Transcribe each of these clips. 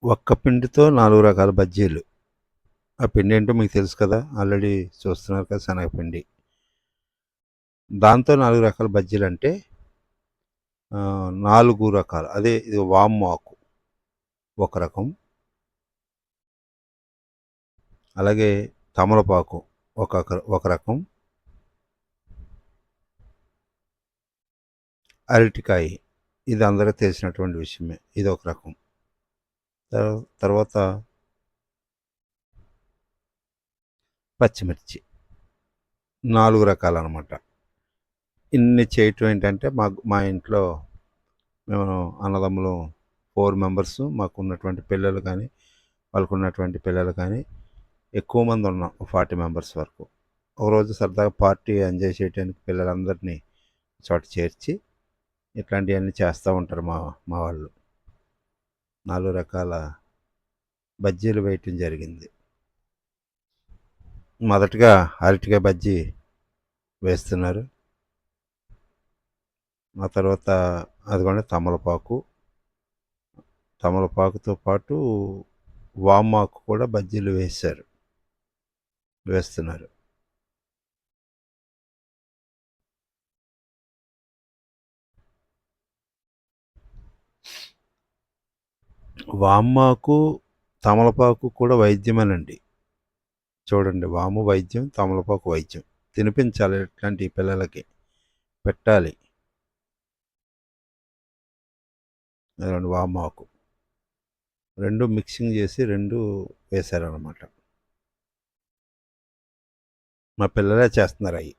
ఒక్క పిండితో 4 రకాల బజ్జీలు. ఆ పిండేంటో మీకు తెలుసు కదా! ఆల్రెడీ చూస్తున్నారు కదా! శనగపిండి. దాంతో 4 రకాల బజ్జీలంటే 4 రకాలు. అదే ఇది వాము ఆకు ఒక రకం. అలాగే తమలపాకు ఒక రకం. అరటికాయ ఇది అందరికి తెలిసినటువంటి విషయమే. ఇదొక రకం. తర్వాత పచ్చిమిర్చి. 4 రకాలనమాట. ఇన్ని చేయటం ఏంటంటే మా ఇంట్లో మేము అన్నదమ్ములు 4 మెంబర్స్. మాకున్నటువంటి పిల్లలు కానీ, వాళ్ళకున్నటువంటి పిల్లలు కానీ ఎక్కువ మంది ఉన్నాం. 40 మెంబర్స్ వరకు. ఒకరోజు సరదాగా పార్టీ ఎంజాయ్ చేయడానికి పిల్లలందరినీ చోట చేర్చి ఇట్లాంటివన్నీ చేస్తూ ఉంటారు మా మా వాళ్ళు. 4 రకాల బజ్జీలు వేయటం జరిగింది. మొదటగా అరటికాయ బజ్జీ వేస్తున్నారు. ఆ తర్వాత అదిగోండి తమలపాకుతో పాటు వామాకు కూడా బజ్జీలు వేస్తున్నారు. వామాకు తమలపాకు కూడా వైద్యమేనండి. చూడండి, వాము వైద్యం, తమలపాకు వైద్యం. తినిపించాలి ఇట్లాంటి పిల్లలకి, పెట్టాలి. అదిగోండి వామాకు 2 మిక్సింగ్ చేసి 2 వేశారనమాట. మా పిల్లలే చేస్తున్నారు అవి.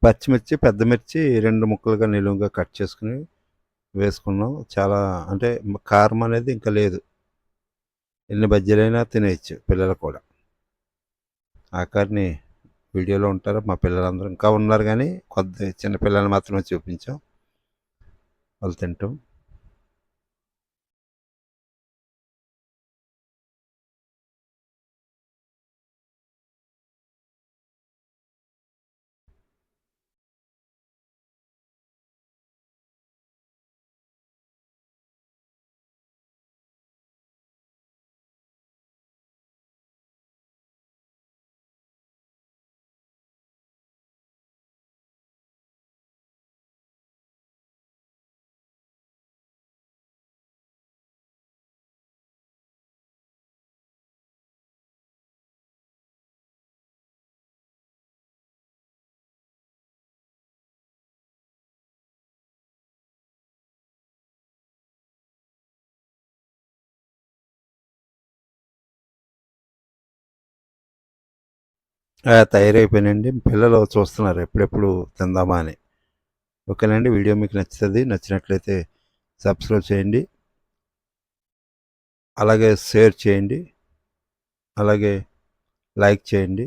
పచ్చిమిర్చి, పెద్ద మిర్చి 2 ముక్కలుగా నిలువుగా కట్ చేసుకుని వేసుకున్నాం. చాలా అంటే కారం అనేది ఇంకా లేదు. ఎన్ని బజ్జీలైనా తినేయచ్చు పిల్లలు కూడా. ఆఖరిని వీడియోలో ఉంటారు మా పిల్లలందరూ. ఇంకా ఉన్నారు కానీ కొద్ది చిన్న పిల్లల్ని మాత్రమే చూపించాం. వాళ్ళు తింటాం. తయారైపోయినండి. పిల్లలు చూస్తున్నారు ఎప్పుడెప్పుడు తిందామా అని. ఓకేనండి, వీడియో మీకు నచ్చుతుంది. నచ్చినట్లయితే సబ్స్క్రైబ్ చేయండి, అలాగే షేర్ చేయండి, అలాగే లైక్ చేయండి.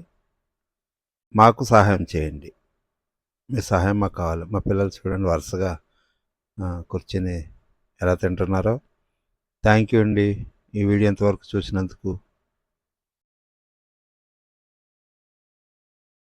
మాకు సహాయం చేయండి. మీ సహాయం మాకు కావాలి. మా పిల్లలు చూడండి వరుసగా కూర్చొని ఎలా తింటున్నారో. థ్యాంక్ యూ అండి ఈ వీడియో ఇంతవరకు చూసినందుకు.